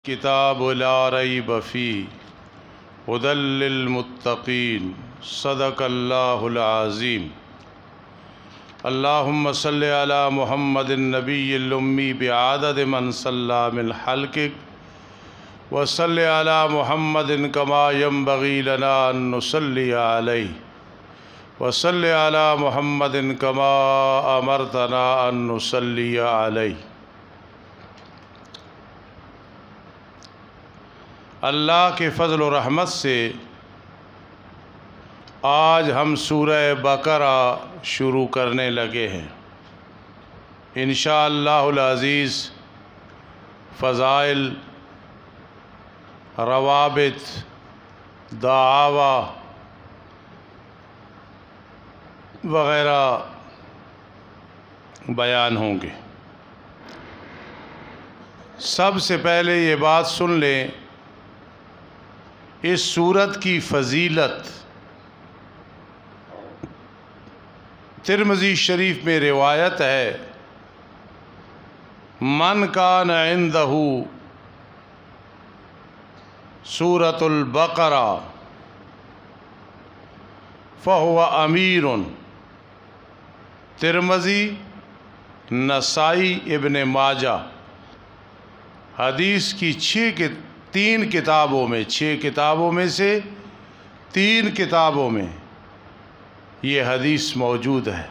کتاب لا ریب فیہ ھدی للمتقین صدق اللہ العظیم۔ اللہم صلی علی محمد النبی الامی بعدد من صلی من خلقک وصلی علی محمد کما ینبغی لنا ان نصلی علیہ وصلی علی محمد کما امرتنا ان نصلی علیہ۔ اللہ کے فضل و رحمت سے آج ہم سورہ بقرہ شروع کرنے لگے ہیں۔ انشاءاللہ العزیز فضائل، روابط، دعاوی وغیرہ بیان ہوں گے۔ سب سے پہلے یہ بات سن لیں، اس سورت کی فضیلت ترمذی شریف میں روایت ہے، من کان عندہ سورۃ البقرہ فہو امیر۔ ترمذی، نسائی، ابن ماجہ۔ حدیث کی 6 کتابوں میں 6 کتابوں میں سے 3 کتابوں میں یہ حدیث موجود ہے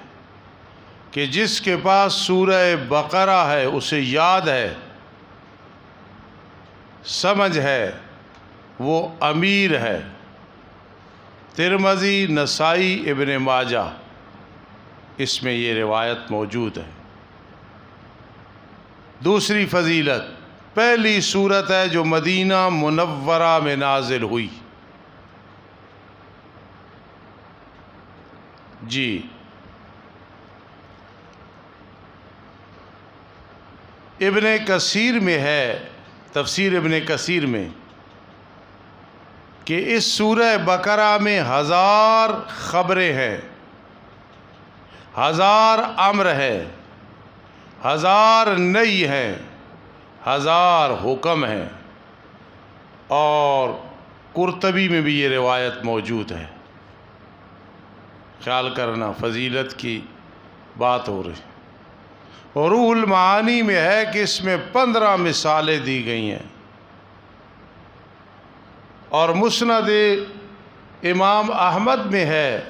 کہ جس کے پاس سورہ بقرہ ہے، اسے یاد ہے، سمجھ ہے، وہ امیر ہے۔ ترمذی، نسائی، ابن ماجہ، اس میں یہ روایت موجود ہے۔ دوسری فضیلت، پہلی سورت ہے جو مدینہ منورہ میں نازل ہوئی۔ جی، ابن کثیر میں ہے، تفسیر ابن کثیر میں، کہ اس سورہ بقرہ میں 1000 خبریں ہیں، 1000 امر ہے، 1000 نہی ہیں، 1000 حکم ہیں۔ اور قرطبی میں بھی یہ روایت موجود ہے۔ خیال کرنا، فضیلت کی بات ہو رہی۔ اور روح المعانی میں ہے کہ اس میں 15 مثالیں دی گئی ہیں۔ اور مسند امام احمد میں ہے،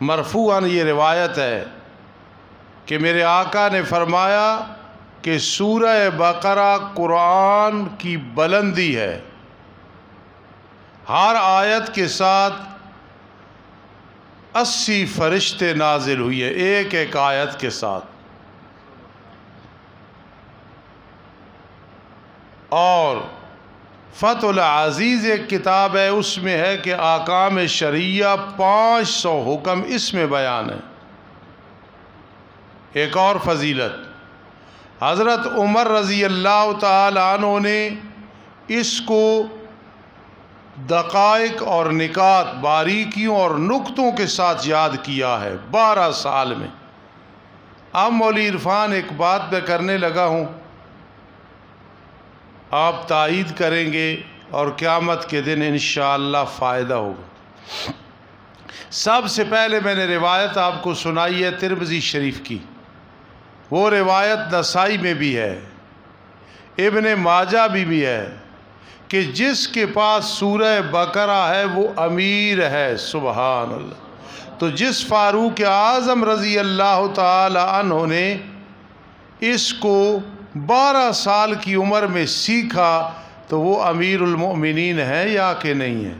مرفوعاً یہ روایت ہے کہ میرے آقا نے فرمایا کہ سورہ بقرہ قرآن کی بلندی ہے، ہر آیت کے ساتھ 80 فرشتے نازل ہوئے، ایک ایک آیت کے ساتھ۔ اور فتح العزیز ایک کتاب ہے، اس میں ہے کہ احکام شرعیہ 500 حکم اس میں بیان ہے۔ ایک اور فضیلت، حضرت عمر رضی اللہ تعالی عنہ نے اس کو دقائق اور نکات، باریکیوں اور نکتوں کے ساتھ یاد کیا ہے 12 سال میں۔ اب مولی عرفان ایک بات میں کرنے لگا ہوں، آپ تائید کریں گے اور قیامت کے دن انشاءاللہ فائدہ ہوگا۔ سب سے پہلے میں نے روایت آپ کو سنائی ہے ترمذی شریف کی، وہ روایت نسائی میں بھی ہے، ابن ماجہ بھی ہے، کہ جس کے پاس سورہ بقرہ ہے وہ امیر ہے۔ سبحان اللہ۔ تو جس فاروق اعظم رضی اللہ تعالی عنہ نے اس کو 12 سال کی عمر میں سیکھا تو وہ امیر المؤمنین ہے یا کہ نہیں ہے؟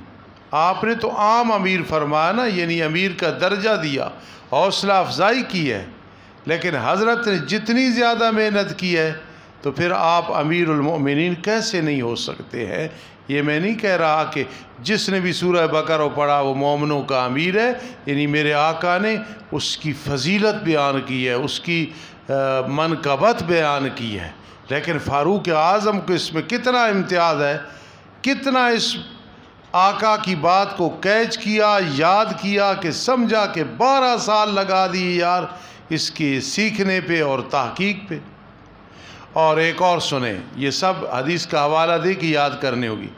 آپ نے تو عام امیر فرمایا نا، یعنی امیر کا درجہ دیا، حوصلہ افزائی کی ہے، لیکن حضرت نے جتنی زیادہ محنت کی ہے تو پھر آپ امیر المؤمنین کیسے نہیں ہو سکتے ہیں؟ یہ میں نہیں کہہ رہا کہ جس نے بھی سورہ بقرہ پڑھا وہ مومنوں کا امیر ہے، یعنی میرے آقا نے اس کی فضیلت بیان کی ہے، اس کی منقبت بیان کی ہے، لیکن فاروق اعظم کو اس میں کتنا امتیاز ہے، کتنا اس آقا کی بات کو کیچ کیا، یاد کیا، کہ سمجھا کہ 12 سال لگا دیے یار اس کے سیکھنے پہ اور تحقیق پہ۔ اور ایک اور سنیں، یہ سب حدیث کا حوالہ دے کے یاد کرنی ہوگی۔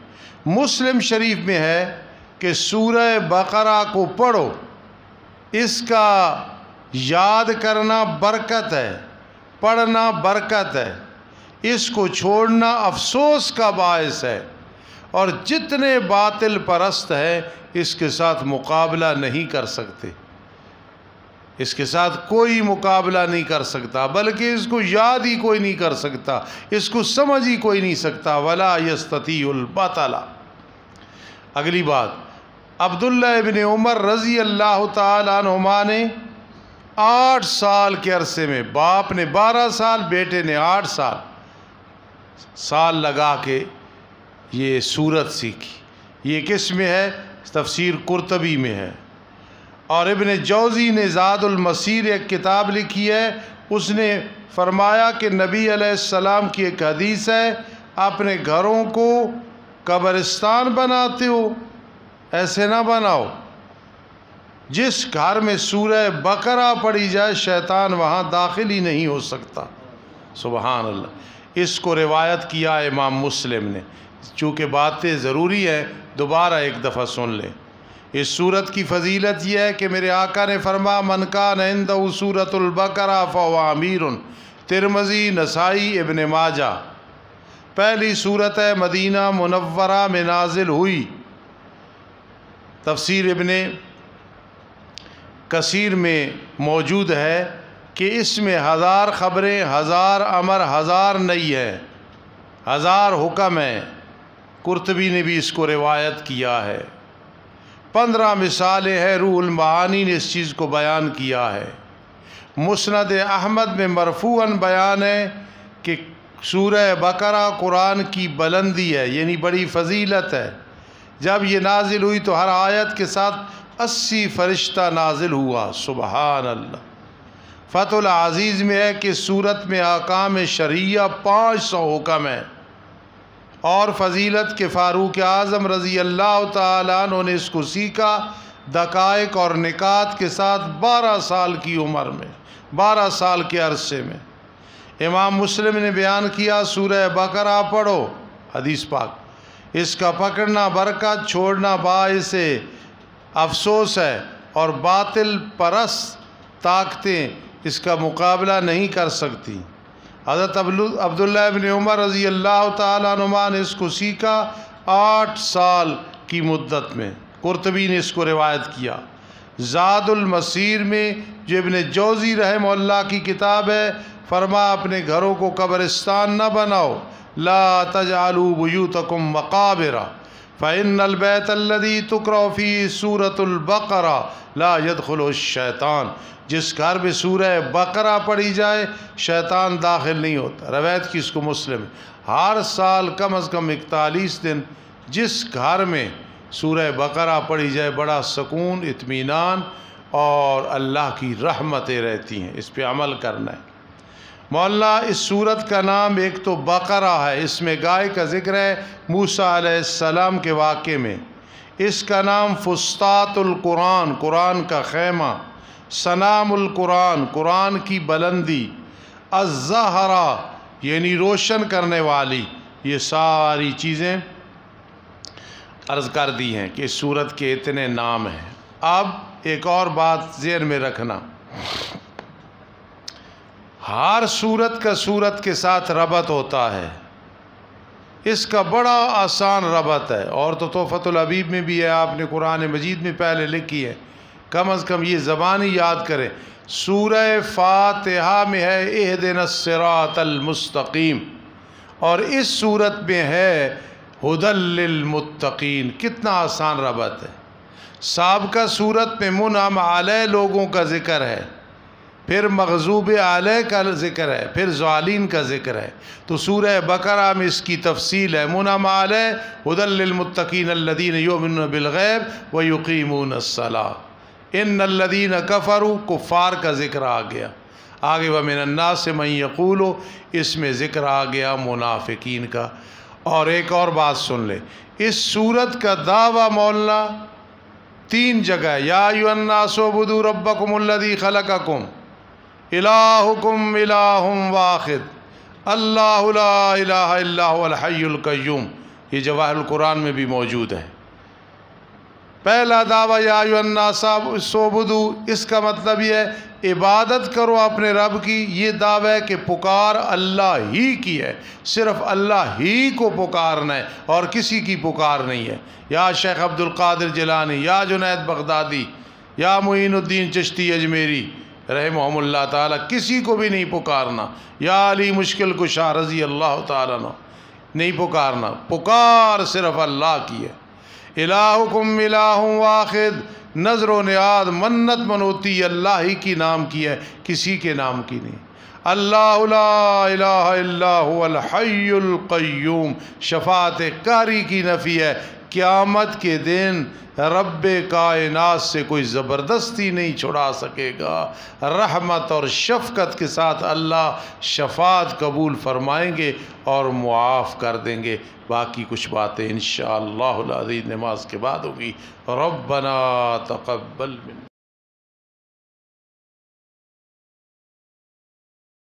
مسلم شریف میں ہے کہ سورہ بقرہ کو پڑھو، اس کا یاد کرنا برکت ہے، پڑھنا برکت ہے، اس کو چھوڑنا افسوس کا باعث ہے، اور جتنے باطل پرست ہیں اس کے ساتھ مقابلہ نہیں کر سکتے، اس کے ساتھ کوئی مقابلہ نہیں کر سکتا، بلکہ اس کو یاد ہی کوئی نہیں کر سکتا، اس کو سمجھ ہی کوئی نہیں سکتا۔ وَلَا يَسْتَطِيعُ الْبَطَلَ۔ اگلی بات، عبداللہ ابن عمر رضی اللہ تعالیٰ عنہما نے 8 سال کے عرصے میں، باپ نے 12 سال، بیٹے نے 8 سال لگا کے یہ سورت سیکھی۔ یہ کس میں ہے؟ تفسیر قرطبی میں ہے۔ اور ابن جوزی نے زاد المسیر ایک کتاب لکھی ہے، اس نے فرمایا کہ نبی علیہ السلام کی ایک حدیث ہے، اپنے گھروں کو قبرستان بناتے ہو، ایسے نہ بناؤ، جس گھر میں سورہ بقرہ پڑھی جائے شیطان وہاں داخل ہی نہیں ہو سکتا۔ سبحان اللہ۔ اس کو روایت کیا امام مسلم نے۔ چونکہ باتیں ضروری ہیں، دوبارہ ایک دفعہ سن لیں۔ اس سورت کی فضیلت یہ ہے کہ میرے آقا نے فرمایا من کان عندہ سورۃ البقرہ فہو امیر، ترمذی، نسائی، ابن ماجہ۔ پہلی سورت ہے، مدینہ منورہ میں نازل ہوئی۔ تفسیر ابن کثیر میں موجود ہے کہ اس میں 1000 خبریں، 1000 امر، 1000 نہی ہے، 1000 حکم ہیں۔ قرطبی نے بھی اس کو روایت کیا ہے۔ 15 مثالیں ہیں، روح المعانی نے اس چیز کو بیان کیا ہے۔ مسند احمد میں مرفوعاً بیان ہے کہ سورہ بقرہ قرآن کی بلندی ہے، یعنی بڑی فضیلت ہے۔ جب یہ نازل ہوئی تو ہر آیت کے ساتھ 80 فرشتہ نازل ہوا۔ سبحان اللہ۔ فتح العزیز میں ہے کہ سورت میں احکام شرعیہ 500 حکم ہیں، اور فضیلت کے فاروق اعظم رضی اللہ تعالیٰ عنہ نے اس کو سیکھا دقائق اور نکات کے ساتھ 12 سال کی عمر میں، 12 سال کے عرصے میں۔ امام مسلم نے بیان کیا سورہ بقرہ پڑھو، حدیث پاک، اس کا پکڑنا برکت، چھوڑنا باعث افسوس ہے، اور باطل پرست طاقتیں اس کا مقابلہ نہیں کر سکتی۔ حضرت عبداللہ ابن عمر رضی اللہ تعالیٰ عنہما نے اس کو سیکھا 8 سال کی مدت میں۔ قرطبی نے اس کو روایت کیا۔ زاد المسیر میں جو ابن جوزی رحمہ اللہ کی کتاب ہے، فرما اپنے گھروں کو قبرستان نہ بناؤ، لا تجعلوا بیوتکم مقابر فإن البیت الذی تقرأ فیہ سورۃ البقرہ لا يدخل الشیطان۔ جس گھر میں سورہ بقرہ پڑھی جائے شیطان داخل نہیں ہوتا۔ روایت کی اس کو مسلم ہے۔ ہر سال کم از کم 41 دن جس گھر میں سورہ بقرہ پڑھی جائے بڑا سکون، اطمینان اور اللہ کی رحمتیں رہتی ہیں۔ اس پہ عمل کرنا ہے۔ مولانا اس سورت کا نام ایک تو بقرہ ہے، اس میں گائے کا ذکر ہے موسیٰ علیہ السلام کے واقعے میں۔ اس کا نام فسطاط القرآن، قرآن کا خیمہ، سنام القرآن، قرآن کی بلندی، الزہرہ یعنی روشن کرنے والی، یہ ساری چیزیں عرض کر دی ہیں کہ اس سورت کے اتنے نام ہیں۔ اب ایک اور بات ذہن میں رکھنا، ہر سورت کا سورت کے ساتھ ربط ہوتا ہے، اس کا بڑا آسان ربط ہے، اور تو تحفۃ الحبیب میں بھی ہے، آپ نے قرآن مجید میں پہلے لکھی ہے، کم از کم یہ زبانی یاد کریں۔ سورہ فاتحہ میں ہے اہدنا الصراط المستقیم، اور اس سورت میں ہے ھدی للمتقین۔ کتنا آسان ربط ہے۔ سابقہ سورت میں منعم علیہ لوگوں کا ذکر ہے، پھر مغضوب علیہ کا ذکر ہے، پھر ضالین کا ذکر ہے، تو سورہ بقرہ میں اس کی تفصیل ہے۔ منعم علیہ ھدی للمتقین الذین یؤمنون بالغیب ویقیمون الصلاۃ۔ ان الذین کفروا، کفار کا ذکر آ گیا، آگے ومن الناس من یقول، اس میں ذکر آ گیا منافقین کا۔ اور ایک اور بات سن لے، اس سورت کا دعویٰ مولانا 3 جگہ ہے۔ یا ایھا الناس اعبدوا ربکم الذی خلقکم الہکم الہ واحد، اللہ لا الہ الا هو الحی القیوم، یہ جواہر القرآن میں بھی موجود ہے۔ پہلا دعویٰ یا ایھا الناس اعبدوا، اس کا مطلب یہ ہے عبادت کرو اپنے رب کی۔ یہ دعویٰ ہے کہ پکار اللہ ہی کی ہے، صرف اللہ ہی کو پکارنا ہے اور کسی کی پکار نہیں ہے۔ یا شیخ عبد القادر جیلانی، یا جنید بغدادی، یا معین الدین چشتی اجمیری رحمہم اللہ تعالیٰ، کسی کو بھی نہیں پکارنا۔ یا علی مشکل کشا رضی اللہ تعالیٰ عنہ، نہیں پکارنا، پکار صرف اللہ کی ہے۔ الہکم الہ واحد، نظر و نیاز منت منوتی اللہ ہی کی نام کی ہے، کسی کے نام کی نہیں۔ اللہ لا الہ الا هو الحی القیوم، شفاعت قہری کی نفی ہے۔ قیامت کے دن رب کائنات سے کوئی زبردستی نہیں چھڑا سکے گا۔ رحمت اور شفقت کے ساتھ اللہ شفاعت قبول فرمائیں گے اور معاف کر دیں گے۔ باقی کچھ باتیں انشاءاللہ العزیز نماز کے بعد ہوگی۔ ربنا تقبل منا۔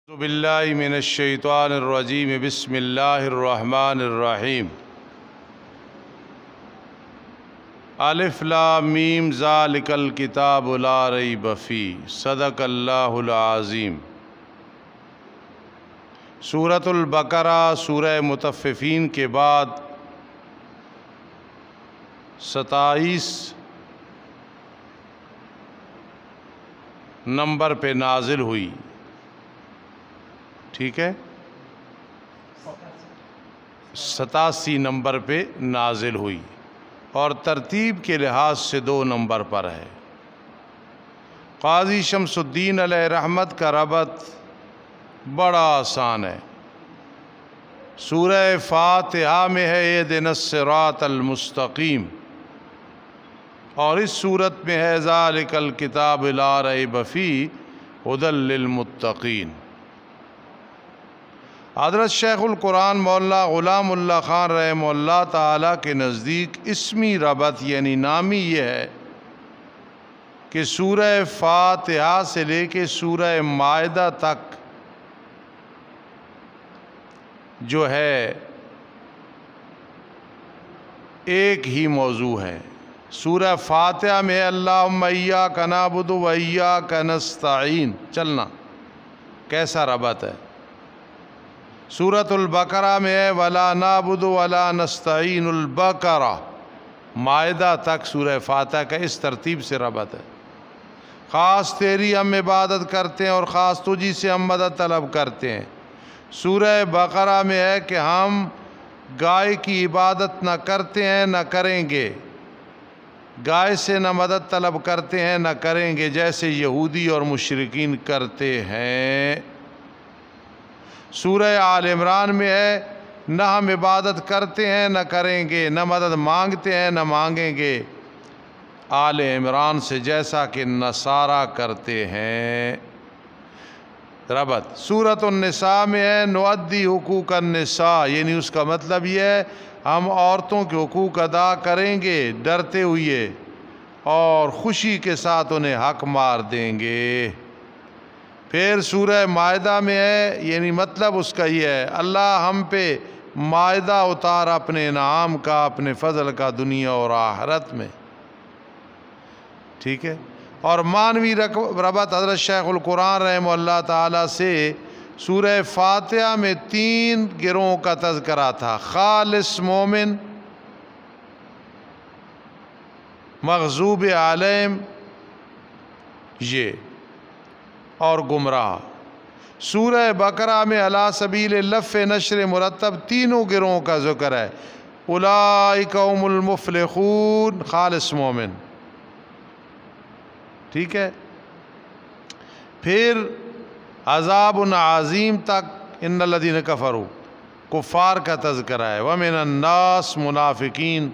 اعوذ باللہ من الشیطان الرجیم، بسم اللہ الرحمن الرحیم۔ الف لام میم ذالک الکتاب لا ریب فیہ، صدق اللہ العظیم۔ سورۃ البقرہ سورہ مطففین کے بعد 27 نمبر پہ نازل ہوئی، ٹھیک ہے، 87 نمبر پہ نازل ہوئی اور ترتیب کے لحاظ سے 2 نمبر پر ہے۔ قاضی شمس الدین علیہ رحمت کا ربط بڑا آسان ہے۔ سورہ فاتحہ میں ہے اہدنا الصراط المستقیم، اور اس صورت میں ہے ذالک الکتاب لا ریب فیہ ھدی للمتقین۔ حضرت شیخ القرآن مولانا غلام اللہ خان رحمہ اللہ تعالیٰ کے نزدیک اسمی ربط یعنی نامی یہ ہے کہ سورہ فاتحہ سے لے کے سورہ مائدہ تک جو ہے ایک ہی موضوع ہے۔ سورہ فاتحہ میں اللہم ایاک نعبد و ایاک نستعین، چلنا کیسا ربط ہے۔ سورۃ البقرہ میں ہے ولا نعبد ولا نستعین البقرہ، مائدہ تک سورہ فاتحہ کا اس ترتیب سے ربط ہے۔ خاص تیری ہم عبادت کرتے ہیں اور خاص تجھی سے ہم مدد طلب کرتے ہیں۔ سورہ بقرہ میں ہے کہ ہم گائے کی عبادت نہ کرتے ہیں نہ کریں گے، گائے سے نہ مدد طلب کرتے ہیں نہ کریں گے، جیسے یہودی اور مشرکین کرتے ہیں۔ سورہ آل عمران میں ہے نہ ہم عبادت کرتے ہیں نہ کریں گے، نہ مدد مانگتے ہیں نہ مانگیں گے، آل عمران سے جیسا کہ نصارہ کرتے ہیں۔ ربط سورۃ النساء میں ہے نؤدی حقوق النساء، یعنی اس کا مطلب یہ ہے ہم عورتوں کے حقوق ادا کریں گے ڈرتے ہوئے اور خوشی کے ساتھ انہیں حق مار دیں گے۔ پھر سورہ مائدہ میں ہے یعنی مطلب اس کا یہ ہے اللہ ہم پہ مائدہ اتار اپنے انعام کا، اپنے فضل کا، دنیا اور آخرت میں، ٹھیک ہے۔ اور معنوی ربط حضرت شیخ القرآن رحمہ اللہ تعالیٰ سے سورہ فاتحہ میں 3 گروہوں کا تذکرہ تھا، خالص مومن، مغضوب علیہم یہ، اور گمراہ۔ سورہ بقرہ میں علی سبیل لف نشر مرتب تینوں گروہوں کا ذکر ہے، اولئک هم المفلحون، خالص مومن، ٹھیک ہے۔ پھر عذاب عظیم تک ان الذین کفروا، کفار کا تذکرہ ہے، ومن الناس، منافقین،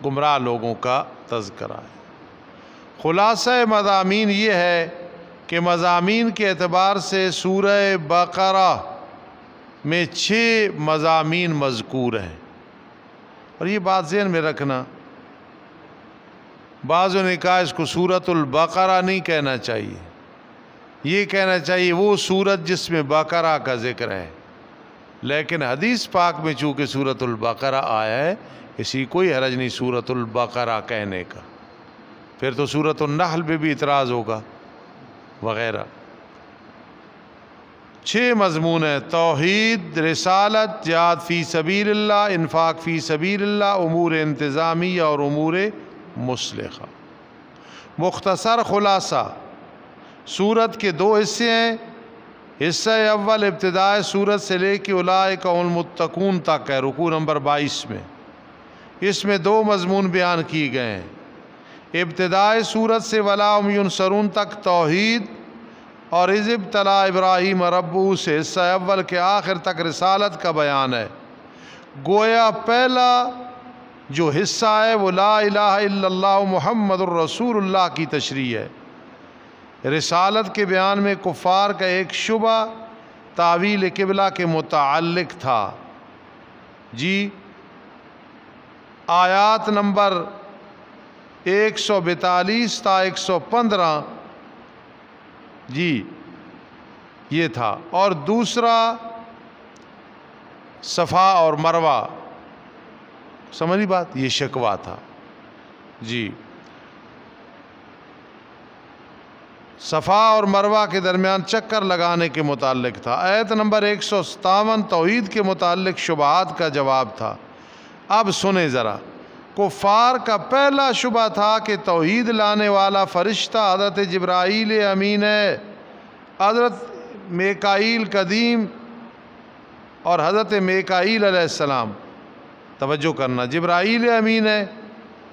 گمراہ لوگوں کا تذکرہ ہے۔ خلاصہ مضامین یہ ہے کہ مضامین کے اعتبار سے سورہ بقرہ میں 6 مضامین مذکور ہیں، اور یہ بات ذہن میں رکھنا، بعضوں نے کہا اس کو سورۃ البقرہ نہیں کہنا چاہیے، یہ کہنا چاہیے وہ سورت جس میں بقرہ کا ذکر ہے، لیکن حدیث پاک میں چونکہ سورۃ البقرہ آیا ہے اسی کوئی حرج نہیں سورۃ البقرہ کہنے کا، پھر تو سورۃ النحل پہ بھی اعتراض ہوگا وغیرہ۔ 6 مضمون ہیں: توحید، رسالت، جہاد فی سبیل اللہ، انفاق فی سبیل اللہ، امور انتظامیہ اور امور مصلحہ۔ مختصر خلاصہ، سورت کے 2 حصے ہیں۔ حصہ اول ابتدائے سورت سے لے کے اولئک هم المتقون تک ہے، رکوع نمبر 22 میں۔ اس میں 2 مضمون بیان کیے گئے ہیں۔ ابتدائے سورت سے ولا هم ینصرون تک توحید، اور اذ ابتلا ابراہیم ربہ سے حصہ اول کے آخر تک رسالت کا بیان ہے۔ گویا پہلا جو حصہ ہے وہ لا الہ الا اللہ محمد الرسول اللہ کی تشریح ہے۔ رسالت کے بیان میں کفار کا ایک شبہ تعویل قبلہ کے متعلق تھا۔ جی آیات نمبر 142 تا 115 جی یہ تھا، اور دوسرا صفا اور مروہ، سمجھی بات، یہ شکوہ تھا۔ جی صفا اور مروہ کے درمیان چکر لگانے کے متعلق تھا۔ آیت نمبر 157 توحید کے متعلق شبہات کا جواب تھا۔ اب سنیں ذرا، کفار کا پہلا شبہ تھا کہ توحید لانے والا فرشتہ حضرت جبرائیل امین ہے۔ حضرت میکائیل قدیم اور حضرت میکائیل علیہ السلام، توجہ کرنا، جبرائیل امین ہے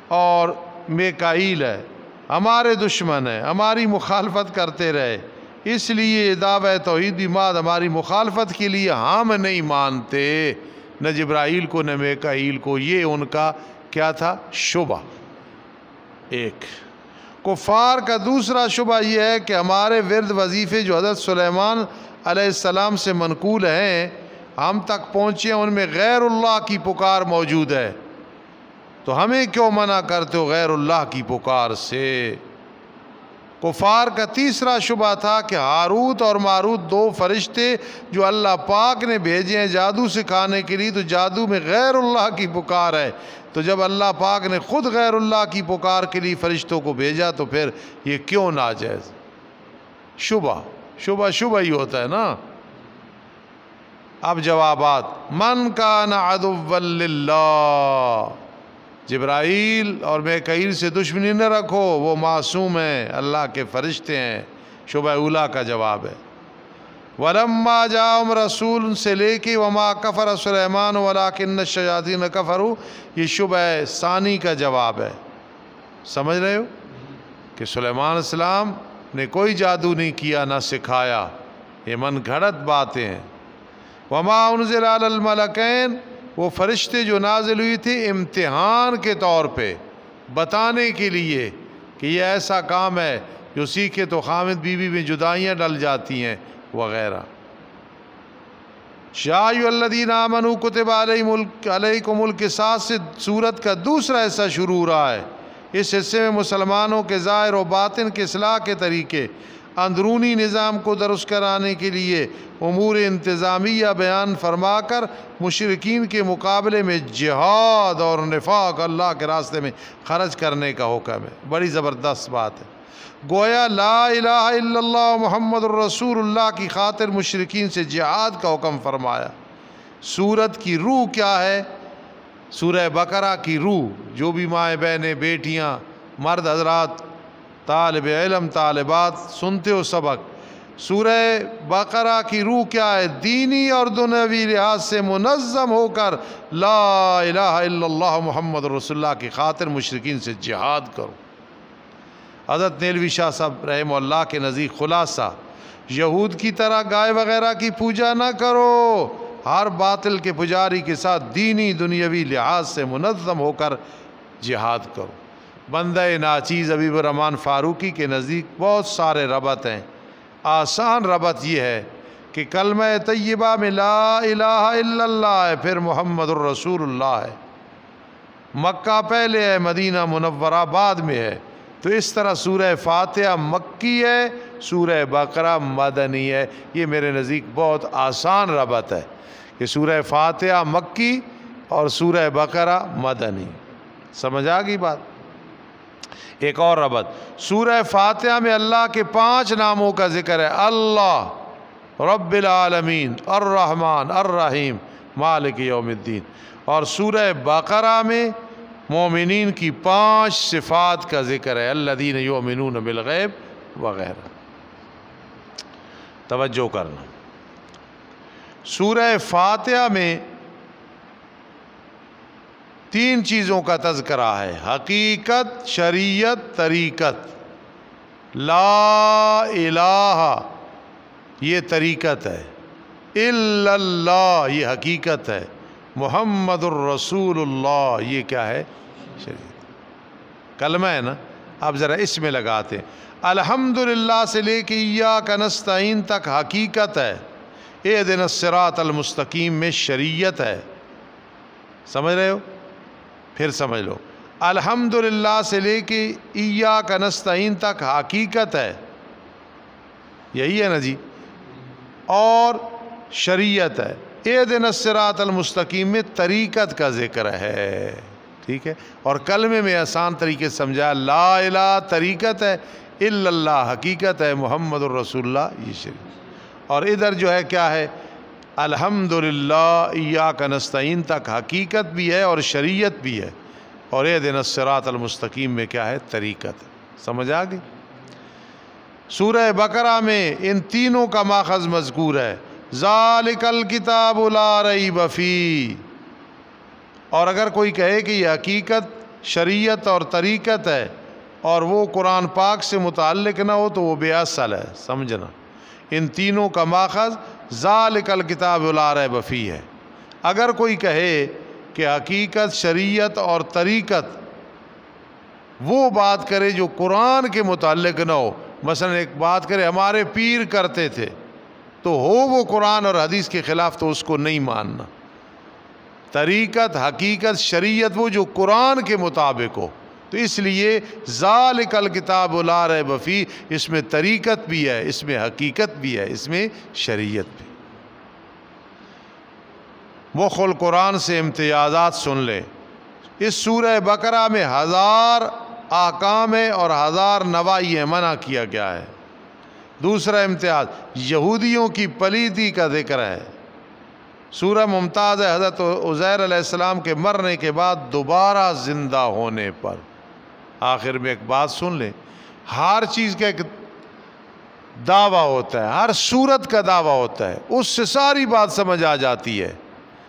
اور میکائیل ہے، ہمارے دشمن ہیں، ہماری مخالفت کرتے رہے، اس لیے دعویٰ توحید بھی ماد ہماری مخالفت کے لیے ہم نہیں مانتے نہ جبرائیل کو نہ میکائیل کو۔ یہ ان کا کیا تھا؟ شبہ۔ ایک کفار کا دوسرا شبہ یہ ہے کہ ہمارے ورد وظیفے جو حضرت سلیمان علیہ السلام سے منقول ہیں ہم تک پہنچے، ان میں غیر اللہ کی پکار موجود ہے، تو ہمیں کیوں منع کرتے ہو غیر اللہ کی پکار سے؟ کفار کا تیسرا شبہ تھا کہ ہاروت اور ماروت 2 فرشتے جو اللہ پاک نے بھیجے ہیں جادو سکھانے کے لیے، تو جادو میں غیر اللہ کی پکار ہے، تو جب اللہ پاک نے خود غیر اللہ کی پکار کے لیے فرشتوں کو بھیجا تو پھر یہ کیوں ناجائز؟ شبہ ہی ہوتا ہے نا۔ اب جوابات: من کان عدوا للہ، جبرائیل اور میکائیل سے دشمنی نہ رکھو، وہ معصوم ہیں، اللہ کے فرشتے ہیں۔ شبہ اولا کا جواب ہے۔ ولما جاءہم رسول سے لے کے وما کفر سلیمان ولکن الشیاطین کفروا، یہ شبہ ثانی کا جواب ہے۔ سمجھ رہے ہو کہ سلیمان علیہ السلام نے کوئی جادو نہیں کیا نہ سکھایا، یہ من گھڑت باتیں ہیں۔ وما انزل علی الملکین، وہ فرشتے جو نازل ہوئی تھی امتحان کے طور پہ، بتانے کے لیے کہ یہ ایسا کام ہے جو سیکھے تو خامد بیوی میں جدائیاں ڈل جاتی ہیں وغیرہ۔ یا ایھا الذین آمنوا کتب علیکم القصاص سے سورت کا دوسرا حصہ شروع ہو رہا ہے۔ اس حصے میں مسلمانوں کے ظاہر و باطن کے اصلاح کے طریقے، اندرونی نظام کو درست کرانے کے لیے امور انتظامیہ بیان فرما کر مشرکین کے مقابلے میں جہاد اور نفاق اللہ کے راستے میں خرچ کرنے کا حکم ہے۔ بڑی زبردست بات ہے۔ گویا لا الہ الا اللہ محمد الرسول اللہ کی خاطر مشرکین سے جہاد کا حکم فرمایا۔ سورت کی روح کیا ہے؟ سورہ بقرہ کی روح، جو بھی مائیں بہنیں بیٹیاں مرد حضرات طالب علم طالبات سنتے ہو سبق، سورہ بقرہ کی روح کیا ہے؟ دینی اور دنیاوی لحاظ سے منظم ہو کر لا الہ الا اللہ محمد رسول اللہ کی خاطر مشرکین سے جہاد کرو۔ حضرت نیلوی شاہ صاحب رحمہ اللہ کے نزدیک خلاصہ، یہود کی طرح گائے وغیرہ کی پوجا نہ کرو، ہر باطل کے پجاری کے ساتھ دینی دنیاوی لحاظ سے منظم ہو کر جہاد کرو۔ بندہ ناچیز حبیب الرحمن فاروقی کے نزدیک بہت سارے ربط ہیں۔ آسان ربط یہ ہے کہ کلمہ طیبہ میں لا الہ الا اللہ ہے، پھر محمد الرسول اللہ ہے، مکہ پہلے ہے مدینہ منورہ بعد میں ہے، تو اس طرح سورہ فاتحہ مکی ہے، سورہ بقرہ مدنی ہے۔ یہ میرے نزدیک بہت آسان ربط ہے کہ کہ سورہ فاتحہ مکی اور سورہ بقرہ مدنی. سمجھ آ گئی بات؟ ایک اور ربط، سورہ فاتحہ میں اللہ کے 5 ناموں کا ذکر ہے، اللہ رب العالمین، الرحمن، الرحیم، مالک یوم الدین. اور سورہ بقرہ میں مومنین کی 5 صفات کا ذکر ہے، الذین یؤمنون بالغیب وغیرہ. توجہ کرنا، سورہ فاتحہ میں 3 چیزوں کا تذکرہ ہے، حقیقت، شریعت، طریقت. لا الہ یہ طریقت ہے، الا اللہ یہ حقیقت ہے، محمد الرسول اللہ یہ کیا ہے؟ شریعت. کلمہ ہے نا، آپ ذرا اس میں لگاتے ہیں. الحمدللہ سے لے کے ایاک نستعین تک حقیقت ہے، اہدنا الصراط المستقیم میں شریعت ہے. سمجھ رہے ہو؟ پھر سمجھ لو، الحمدللہ سے لے کے ایاک نستعین تک حقیقت ہے، یہی ہے نا جی، اور شریعت ہے. اہدنا الصراط المستقیم میں طریقت کا ذکر ہے. ٹھیک ہے؟ اور کلمے میں آسان طریقے سے سمجھا، لا الہ طریقت ہے، الا اللہ حقیقت ہے، محمد الرسول اللہ یہ شریعت. اور ادھر جو ہے کیا ہے؟ الحمدللہ ایاک نستعین تک حقیقت بھی ہے اور شریعت بھی ہے، اور اہدنا الصراط المستقیم میں کیا ہے؟ طریقت. سمجھ آ گئی؟ سورہ بقرہ میں ان تینوں کا ماخذ مذکور ہے، ذالک الکتاب لا ریب فیہ. اور اگر کوئی کہے کہ یہ حقیقت، شریعت اور طریقت ہے اور وہ قرآن پاک سے متعلق نہ ہو تو وہ بے اصل ہے. سمجھنا، ان تینوں کا ماخذ ذالک الکتاب لا ریب فیہ ہے. اگر کوئی کہے کہ حقیقت، شریعت اور طریقت وہ بات کرے جو قرآن کے متعلق نہ ہو، مثلا ایک بات کرے ہمارے پیر کرتے تھے، تو ہو وہ قرآن اور حدیث کے خلاف تو اس کو نہیں ماننا. طریقت، حقیقت، شریعت وہ جو قرآن کے مطابق ہو. تو اس لیے ذالک الکتاب لا ریب فیہ، اس میں طریقت بھی ہے، اس میں حقیقت بھی ہے، اس میں شریعت بھی. مخ القرآن سے امتیازات سن لیں. اس سورہ بقرہ میں 1000 احکام ہے اور 1000 نواہی ہے، منع کیا گیا ہے. دوسرا امتیاز، یہودیوں کی پلیدی کا ذکر ہے. سورہ ممتاز ہے حضرت عزیر علیہ السلام کے مرنے کے بعد دوبارہ زندہ ہونے پر. آخر میں ایک بات سن لیں، ہر چیز کا ایک دعویٰ ہوتا ہے، ہر صورت کا دعویٰ ہوتا ہے، اس سے ساری بات سمجھ آ جاتی ہے.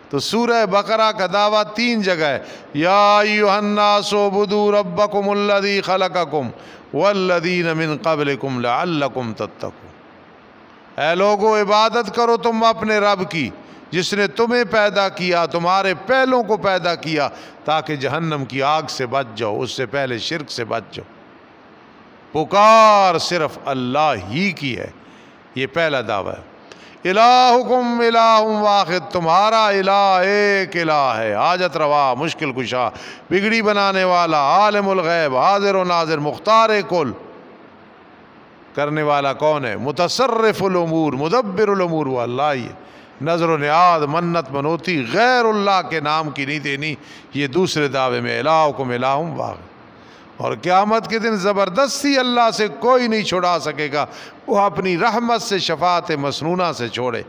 تو سورہ بقرہ کا دعویٰ 3 جگہ ہے، یا ایھا الناس اعبدوا ربکم الذی خلقکم والذین من قبلکم لعلکم تتقون. اے لوگو عبادت کرو تم اپنے رب کی جس نے تمہیں پیدا کیا، تمہارے پہلوں کو پیدا کیا تاکہ جہنم کی آگ سے بچ جاؤ، اس سے پہلے شرک سے بچ جاؤ. پکار صرف اللہ ہی کی ہے، یہ پہلا دعویٰ ہے. الہکم الہ واحد، تمہارا الہ ایک الہ ہے، حاجت روا، مشکل کشا، بگڑی بنانے والا، عالم الغیب، حاضر و ناظر، مختار کل. کرنے والا کون ہے؟ متصرف الامور، مدبر الامور، وہ اللہ ہی ہے. نظر و نیاز، منت منوتی غیر اللہ کے نام کی نہیں دینی، یہ دوسرے دعوے میں الہکم الہ واحد. اور قیامت کے دن زبردستی اللہ سے کوئی نہیں چھڑا سکے گا، وہ اپنی رحمت سے شفاعت مسنونہ سے چھوڑے.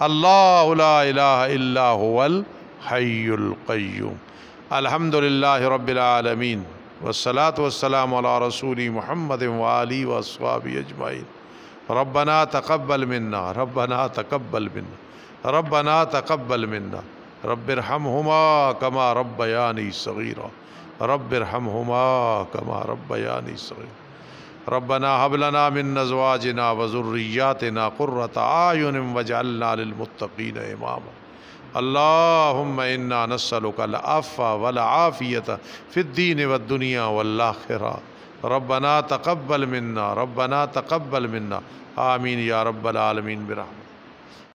اللہ لا الہ الا هو الحی القیوم. الحمدللہ رب العالمین والصلاة والسلام علی رسول محمد وآلہ واصحابہ اجمعین. ربنا تقبل منا، ربنا تقبل منا، ربنا تقبل منا. رب ارحمہما کما ربیانی صغیرا، رب ارحمہما کما ربیانی صغیرا. ربنا هب لنا من ازواجنا وذرياتنا قرة اعین واجعلنا للمتقین اماما. اللهم انا نسألك العفو والعافیة في الدین والدنیا والآخرة. ربنا تقبل منا، ربنا تقبل منا. آمین یا رب العالمین برحمتک.